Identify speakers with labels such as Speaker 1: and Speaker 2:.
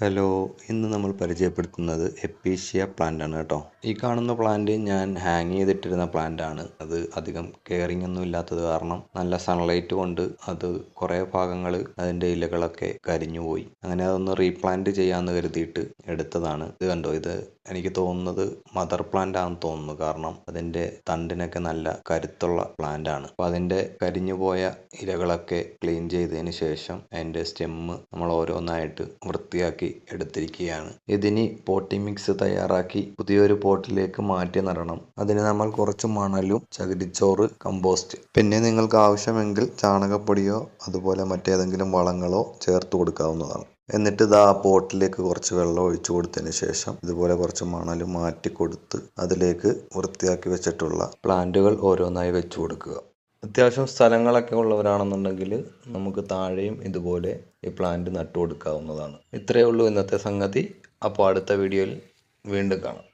Speaker 1: Hello, ഇന്ന് നമ്മൾ പരിചയപ്പെടുത്തുന്നത് എപ്പീഷ്യ പ്ലാന്റ് ആണ് കേട്ടോ. ഈ കാണുന്ന പ്ലാന്റ് ഞാൻ ഹാങ് ചെയ്തിട്ടിരുന്ന പ്ലാന്റ് ആണ്. അത് അധികം കെയറിങ് ഒന്നും ഇല്ലാത്തത് കാരണം നല്ല സൺലൈറ്റ് കൊണ്ട് അത് കുറേ ഭാഗങ്ങൾ അതിൻ്റെ ഇലകളൊക്കെ കരിഞ്ഞു പോയി. അങ്ങനെ അതൊന്ന് റീപ്ലാന്റ് ചെയ്യാമെന്ന് കരുതിയിട്ട് എടുത്തതാണ്. ഇത് കണ്ടോ, ഇത് എനിക്ക് തോന്നുന്നത് മദർ പ്ലാന്റ് ആണെന്ന് തോന്നുന്നു. കാരണം അതിൻ്റെ തണ്ടിനൊക്കെ നല്ല കരുത്തുള്ള പ്ലാന്റ് ആണ്. അപ്പോൾ അതിൻ്റെ കരിഞ്ഞു പോയ ഇലകളൊക്കെ ക്ലീൻ ചെയ്തതിന് ശേഷം അതിൻ്റെ സ്റ്റെമ്മ് നമ്മൾ ഓരോന്നായിട്ട് വൃത്തിയാക്കി എടുത്തിരിക്കുകയാണ്. ഇതിനി പോട്ടിംഗ് മിക്സ് തയ്യാറാക്കി പുതിയൊരു പോട്ടിലേക്ക് മാറ്റി നടണം. അതിന് നമ്മൾ കുറച്ച് മണലും ചകിരിച്ചോറ്, കമ്പോസ്റ്റ്, പിന്നെ നിങ്ങൾക്ക് ആവശ്യമെങ്കിൽ ചാണകപ്പൊടിയോ അതുപോലെ മറ്റേതെങ്കിലും വളങ്ങളോ ചേർത്ത് കൊടുക്കാവുന്നതാണ്. എന്നിട്ട് ഇതാ പോട്ടിലേക്ക് കുറച്ച് വെള്ളം ഒഴിച്ചു കൊടുത്തതിന് ശേഷം ഇതുപോലെ കുറച്ച് മണൽ മാറ്റി കൊടുത്ത് അതിലേക്ക് വൃത്തിയാക്കി വെച്ചിട്ടുള്ള പ്ലാന്റുകൾ ഓരോന്നായി വെച്ചു കൊടുക്കുക. അത്യാവശ്യം സ്ഥലങ്ങളൊക്കെ ഉള്ളവരാണെന്നുണ്ടെങ്കിൽ നമുക്ക് താഴെയും ഇതുപോലെ ഈ പ്ലാന്റ് നട്ടു കൊടുക്കാവുന്നതാണ്. ഇത്രയേ ഉള്ളൂ ഇന്നത്തെ സംഗതി. അപ്പോൾ അടുത്ത വീഡിയോയിൽ വീണ്ടും കാണാം.